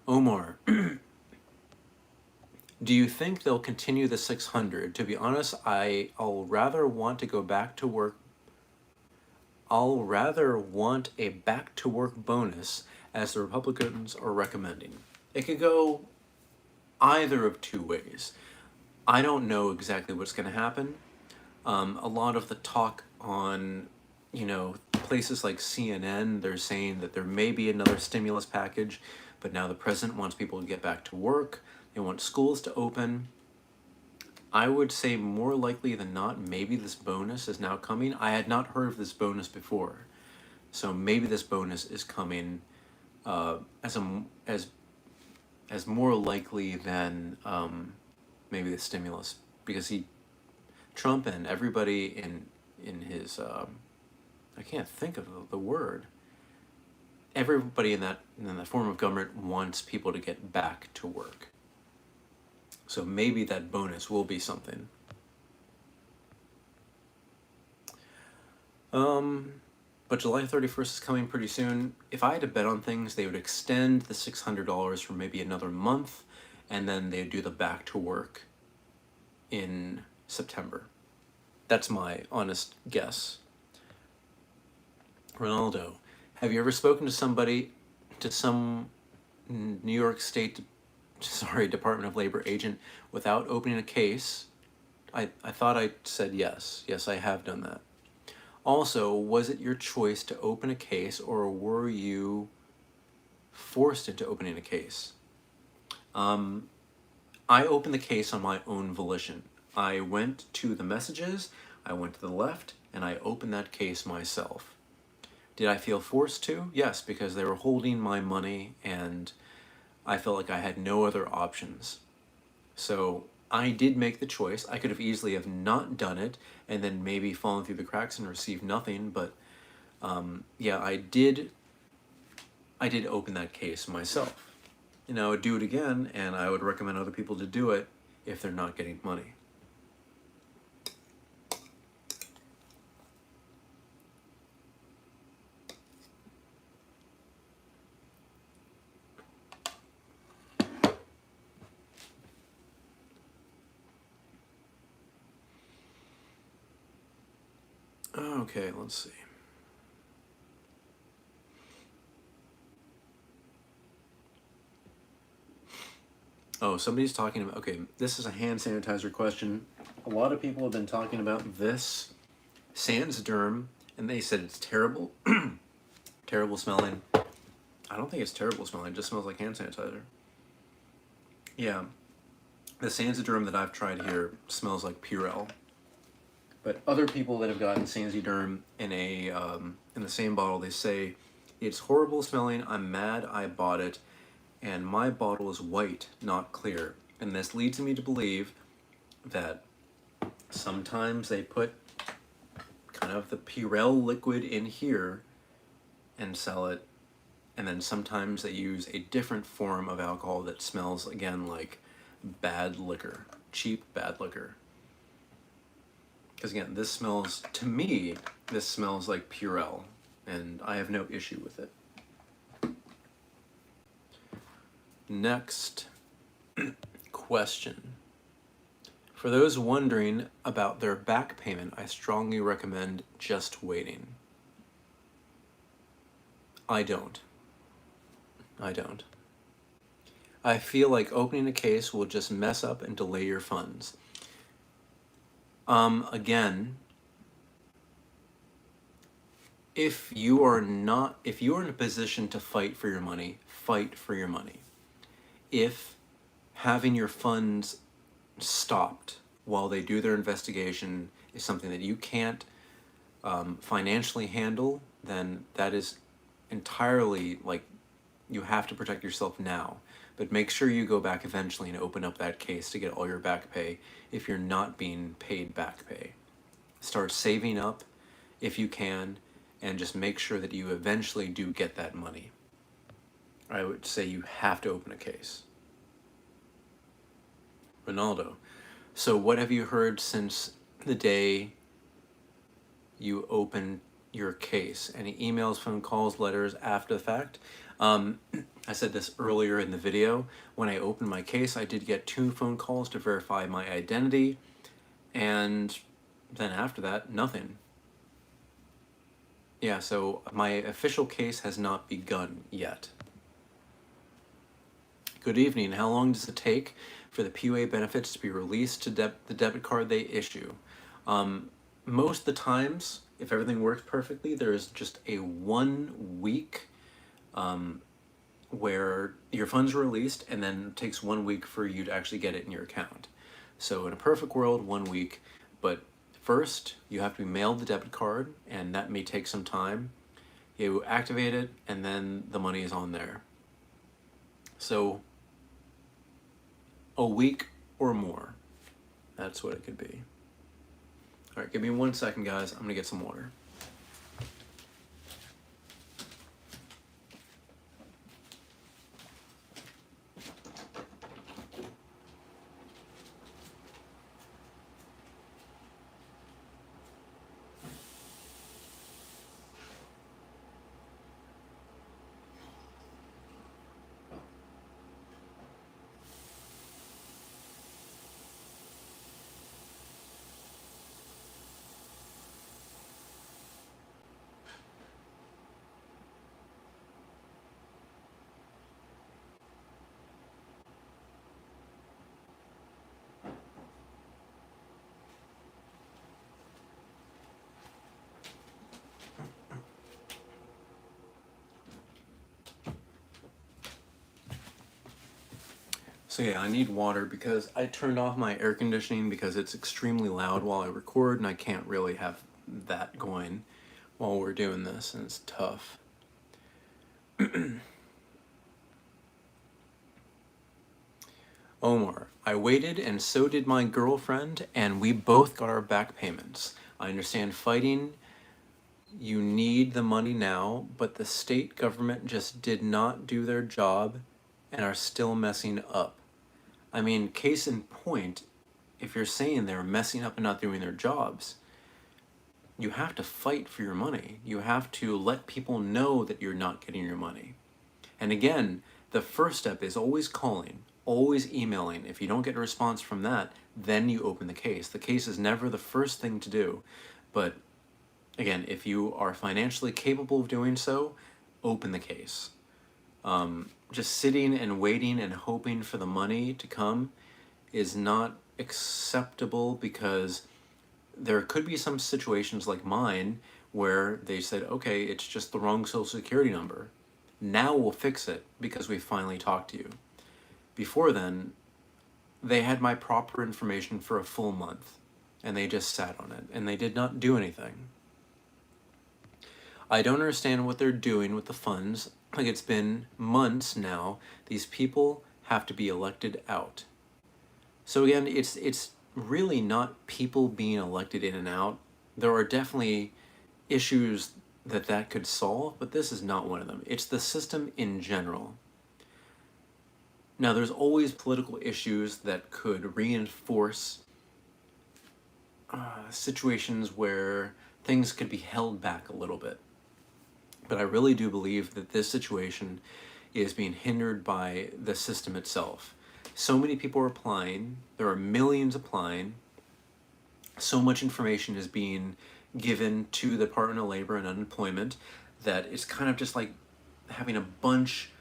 [SPEAKER 1] Omar, do you think they'll continue the 600? To be honest, I'll rather want to go back to work. I'll rather want a back to work bonus, as the Republicans are recommending. It could go either of two ways. I don't know exactly what's going to happen. A lot of the talk on, places like CNN, they're saying that there may be another stimulus package, but now the president wants people to get back to work. They want schools to open. I would say more likely than not, maybe this bonus is now coming. I had not heard of this bonus before, so maybe this bonus is coming as more likely than maybe the stimulus, because Trump and everybody in his I can't think of the word. Everybody in that form of government wants people to get back to work. So maybe that bonus will be something. But July 31st is coming pretty soon. If I had to bet on things, they would extend the $600 for maybe another month, and then they'd do the back to work in September. That's my honest guess. Ronaldo, have you ever spoken to somebody to some New York State, Department of Labor agent without opening a case? I thought I said yes. Yes, I have done that. Also, was it your choice to open a case, or were you forced into opening a case? I opened the case on my own volition. I went to the messages, I went to the left, and I opened that case myself. Did I feel forced to? Yes, because they were holding my money and I felt like I had no other options. So I did make the choice. I could have easily have not done it and then maybe fallen through the cracks and received nothing, but yeah, I did open that case myself. And I would do it again, and I would recommend other people to do it if they're not getting money. Okay, let's see. Oh, somebody's talking about, okay, this is a hand sanitizer question. A lot of people have been talking about this Sanitizer, and they said it's terrible. Terrible smelling. I don't think it's terrible smelling, it just smells like hand sanitizer. Yeah, the Sanitizer that I've tried here smells like Purell. But other people that have gotten Sanitizer in the same bottle, they say it's horrible smelling. I'm mad I bought it, and my bottle is white, not clear. And this leads me to believe that sometimes they put kind of the Purell liquid in here and sell it, and then sometimes they use a different form of alcohol that smells again like bad liquor, cheap bad liquor. Because again, this smells, to me, this smells like Purell, and I have no issue with it. Next question. For those wondering about their back payment, I strongly recommend just waiting. I don't. I feel like opening a case will just mess up and delay your funds. Again, if you are in a position to fight for your money, fight for your money. If having your funds stopped while they do their investigation is something that you can't financially handle, then that is entirely, like, you have to protect yourself now. But make sure you go back eventually and open up that case to get all your back pay if you're not being paid back pay. Start saving up if you can, and just make sure that you eventually do get that money. I would say you have to open a case. Ronaldo, so what have you heard since the day you opened your case? Any emails, phone calls, letters after the fact? I said this earlier in the video. When I opened my case, I did get 2 phone calls to verify my identity, and then after that, nothing. Yeah, so my official case has not begun yet. Good evening. How long does it take for the PUA benefits to be released to the debit card they issue? Most of the times, if everything works perfectly, there is just a 1 week where your funds are released, and then it takes 1 week for you to actually get it in your account. So in a perfect world, 1 week, but first you have to be mailed the debit card, and that may take some time. You activate it, and then the money is on there. So a week or more, that's what it could be. All right, give me 1 second, guys. I'm gonna get some water. So yeah, I need water because I turned off my air conditioning because it's extremely loud while I record and I can't really have that going while we're doing this, and it's tough. Omar, I waited and so did my girlfriend, and we both got our back payments. I understand fighting, you need the money now, but the state government just did not do their job and are still messing up. I mean, case in point, if you're saying they're messing up and not doing their jobs, you have to fight for your money. You have to let people know that you're not getting your money. And again, the first step is always calling, always emailing. If you don't get a response from that, then you open the case. The case is never the first thing to do. But again, if you are financially capable of doing so, open the case. Just sitting and waiting and hoping for the money to come is not acceptable, because there could be some situations like mine where they said, okay, it's just the wrong social security number. Now we'll fix it because we finally talked to you. Before then, they had my proper information for a full month and they just sat on it and they did not do anything. I don't understand what they're doing with the funds. Like, it's been months now. These people have to be elected out. So again, it's really not people being elected in and out. There are definitely issues that could solve, but this is not one of them. It's the system in general. Now, there's always political issues that could reinforce situations where things could be held back a little bit. But I really do believe that this situation is being hindered by the system itself. So many people are applying, there are millions applying, so much information is being given to the Department of Labor and Unemployment that it's kind of just like having a bunch,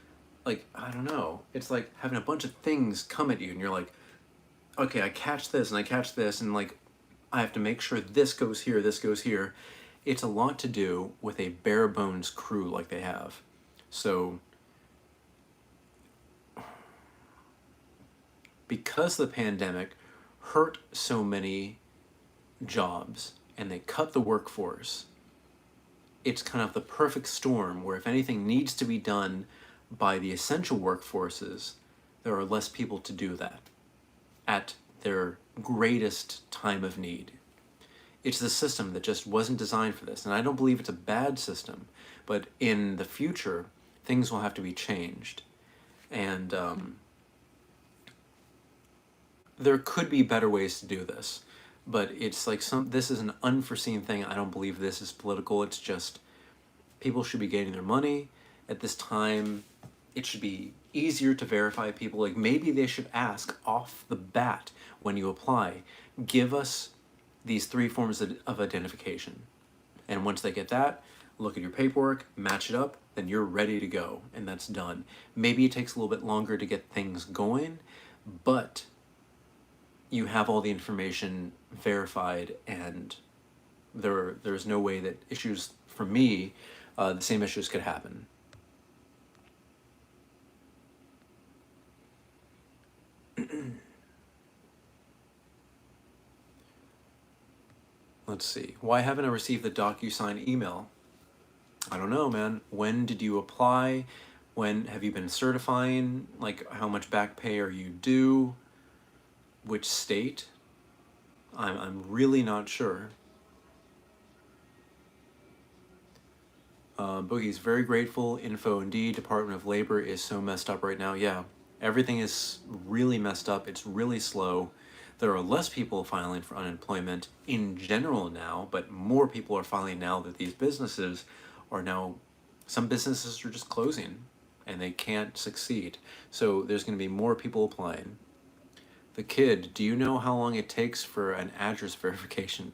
[SPEAKER 1] like, I don't know, it's like having a bunch of things come at you and you're like, okay, I catch this and I catch this, and like, I have to make sure this goes here, this goes here. It's a lot to do with a bare bones crew like they have. So because the pandemic hurt so many jobs and they cut the workforce, it's kind of the perfect storm where if anything needs to be done by the essential workforces, there are less people to do that at their greatest time of need. It's the system that just wasn't designed for this. And I don't believe it's a bad system, but in the future, things will have to be changed. And there could be better ways to do this, but it's like this is an unforeseen thing. I don't believe this is political. It's just people should be getting their money at this time. It should be easier to verify people. Like, maybe they should ask off the bat when you apply, give us these 3 forms of identification. And once they get that, look at your paperwork, match it up, then you're ready to go, and that's done. Maybe it takes a little bit longer to get things going, but you have all the information verified, and there's no way that issues, for me, the same issues could happen. Let's see. Why haven't I received the DocuSign email? I don't know, man. When did you apply? When have you been certifying? Like, how much back pay are you due? Which state? I'm really not sure. Boogie's very grateful. Info indeed. Department of Labor is so messed up right now. Yeah, everything is really messed up. It's really slow. There are less people filing for unemployment in general now, but more people are filing now that these businesses are now, some businesses are just closing and they can't succeed. So there's going to be more people applying. The kid, do you know how long it takes for an address verification?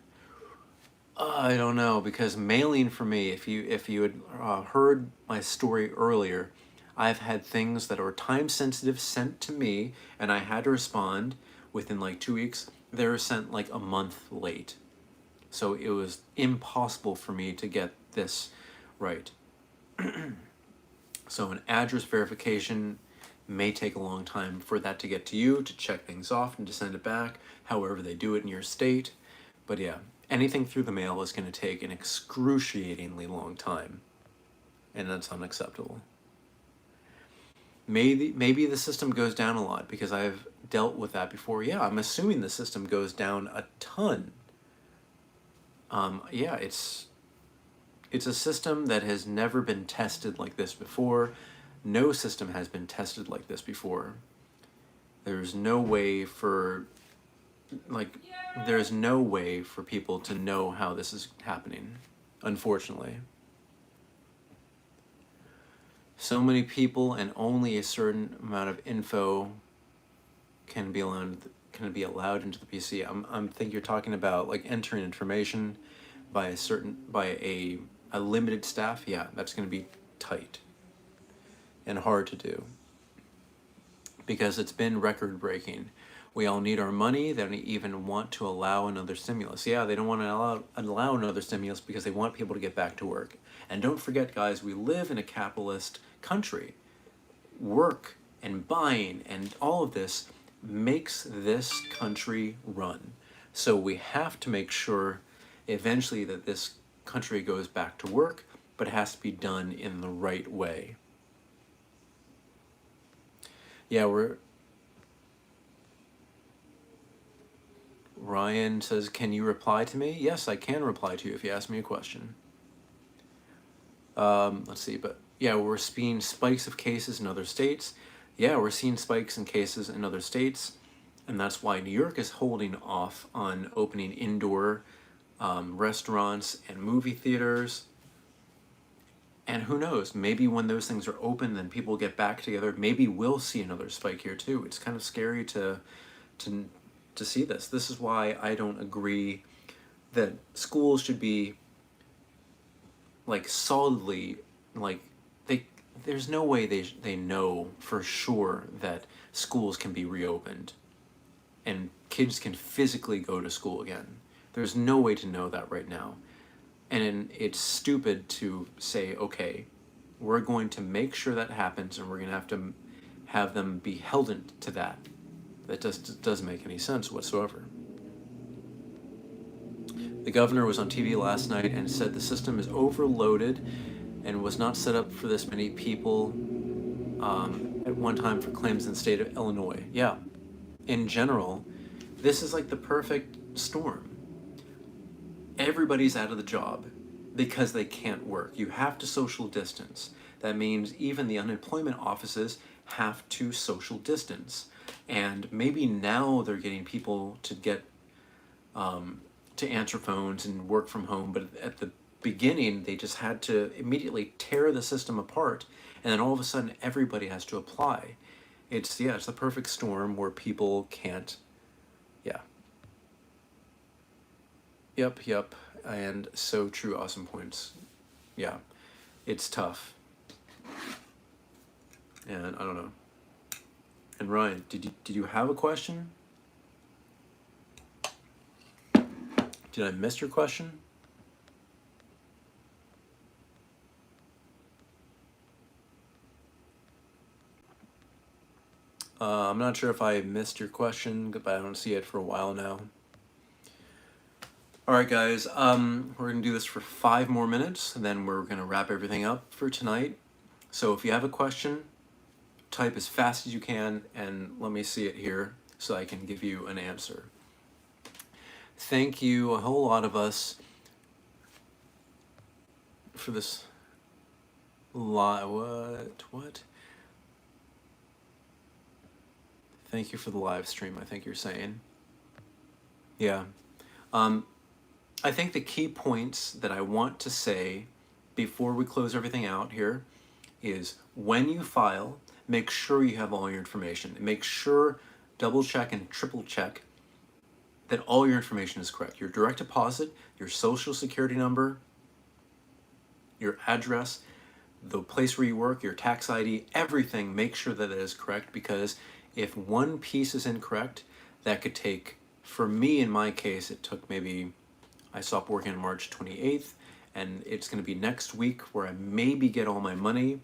[SPEAKER 1] I don't know, because mailing for me, if you had heard my story earlier, I've had things that are time sensitive sent to me and I had to respond within like 2 weeks. They were sent like a month late. So it was impossible for me to get this right. So an address verification May take a long time for that to get to you, to check things off and to send it back, however they do it in your state. But yeah, anything through the mail is going to take an excruciatingly long time, and that's unacceptable. Maybe the system goes down a lot, because I've dealt with that before. Yeah, I'm assuming the system goes down a ton. Yeah, it's a system that has never been tested like this before. No system has been tested like this before. There's no way for there's no way for people to know how this is happening, unfortunately. So many people, and only a certain amount of info can be allowed into the PC. I'm think you're talking about like entering information by a limited staff. Yeah, that's going to be tight and hard to do, because it's been record breaking. We all need our money. They don't even want to allow another stimulus. Yeah, they don't want to allow another stimulus because they want people to get back to work. And don't forget, guys, we live in a capitalist country. Work and buying and all of this makes this country run. So we have to make sure eventually that this country goes back to work, but it has to be done in the right way. Yeah, Ryan says, can you reply to me? Yes, I can reply to you if you ask me a question. Let's see, but yeah, we're seeing spikes of cases in other states. Yeah, we're seeing spikes in cases in other states, and that's why New York is holding off on opening indoor restaurants and movie theaters. And who knows, maybe when those things are open, then people get back together. Maybe we'll see another spike here too. It's kind of scary to see this. This is why I don't agree that schools should be like solidly like there's no way they know for sure that schools can be reopened and kids can physically go to school again. There's no way to know that right now. And it's stupid to say, okay, we're going to make sure that happens, and we're going to have them be held to that. That just doesn't make any sense whatsoever. The governor was on TV last night and said the system is overloaded and was not set up for this many people at one time for claims in the state of Illinois. Yeah, in general, this is like the perfect storm. Everybody's out of the job because they can't work. You have to social distance. That means even the unemployment offices have to social distance. And maybe now they're getting people to get to answer phones and work from home, but at the beginning they just had to immediately tear the system apart, and then all of a sudden everybody has to apply. It's the perfect storm where people can't. Yeah. Yep, and so true. Awesome points. Yeah, it's tough. And I don't know. And Ryan, did you have a question? Did I miss your question? I'm not sure if I missed your question, but I don't see it for a while now. All right, guys, we're gonna do this for 5 more minutes, and then we're gonna wrap everything up for tonight. So if you have a question, type as fast as you can, and let me see it here so I can give you an answer. Thank you, a whole lot of us, for this live. What? Thank you for the live stream, I think you're saying. Yeah. I think the key points that I want to say before we close everything out here is when you file, make sure you have all your information. Make sure, double check and triple check that all your information is correct. Your direct deposit, your social security number, your address, the place where you work, your tax ID, everything, make sure that it is correct, because if one piece is incorrect, that could take, for me in my case, it took maybe, I stopped working on March 28th, and it's going to be next week where I maybe get all my money.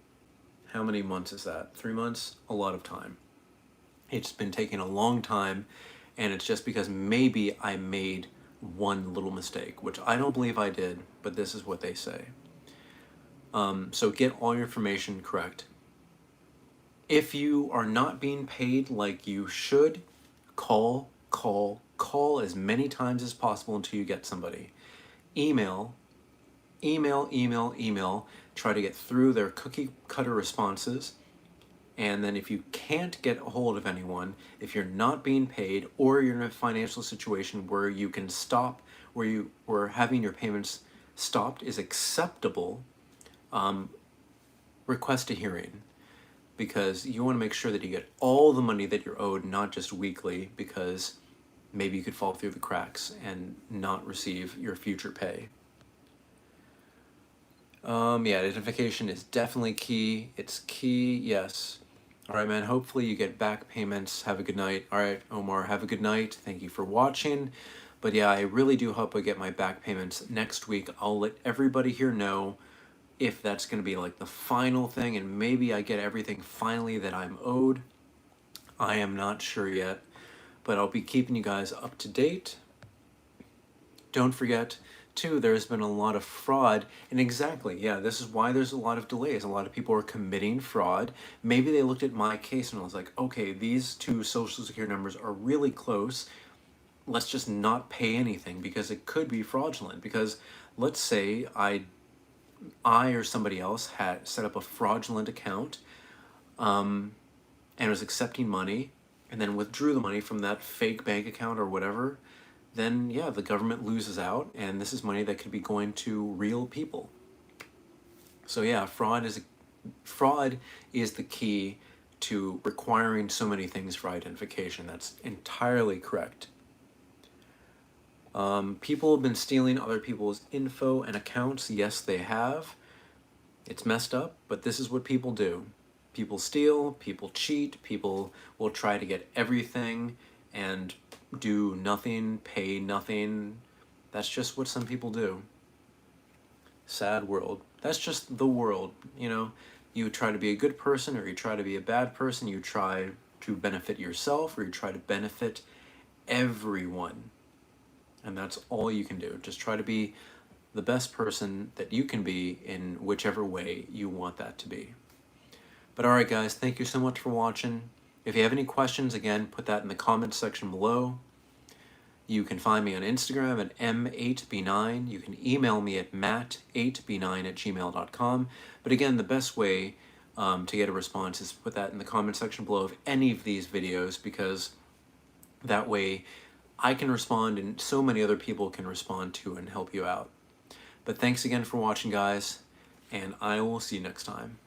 [SPEAKER 1] How many months is that? 3 months? A lot of time. It's been taking a long time, and it's just because maybe I made one little mistake, which I don't believe I did, but this is what they say. So get all your information correct. If you are not being paid like you should, call as many times as possible until you get somebody. Email. Try to get through their cookie cutter responses. And then if you can't get a hold of anyone, if you're not being paid, or you're in a financial situation where you can stop, where having your payments stopped is acceptable, request a hearing, because you want to make sure that you get all the money that you're owed, not just weekly, because maybe you could fall through the cracks and not receive your future pay. Yeah, identification is definitely key. It's key, yes. All right, man, hopefully you get back payments. Have a good night. All right, Omar, have a good night. Thank you for watching. But yeah, I really do hope I get my back payments next week. I'll let everybody here know if that's going to be like the final thing, and maybe I get everything finally that I'm owed. I am not sure yet, but I'll be keeping you guys up to date. Don't forget, too, there's been a lot of fraud, and exactly, yeah, this is why there's a lot of delays. A lot of people are committing fraud. Maybe they looked at my case and was like, okay, these two social security numbers are really close. Let's just not pay anything, because it could be fraudulent. Because let's say I or somebody else had set up a fraudulent account and was accepting money, and then withdrew the money from that fake bank account or whatever, then yeah, the government loses out, and this is money that could be going to real people. So yeah, fraud is the key to requiring so many things for identification. That's entirely correct. People have been stealing other people's info and accounts. Yes, they have. It's messed up, but this is what people do. People steal, people cheat, people will try to get everything and do nothing, pay nothing. That's just what some people do. Sad world. That's just the world, you know. You try to be a good person, or you try to be a bad person. You try to benefit yourself, or you try to benefit everyone. And that's all you can do. Just try to be the best person that you can be in whichever way you want that to be. But alright guys, thank you so much for watching. If you have any questions, again, put that in the comments section below. You can find me on Instagram at m8b9. You can email me at matt8b9@gmail.com. But again, the best way to get a response is to put that in the comment section below of any of these videos, because that way I can respond and so many other people can respond too and help you out. But thanks again for watching, guys, and I will see you next time.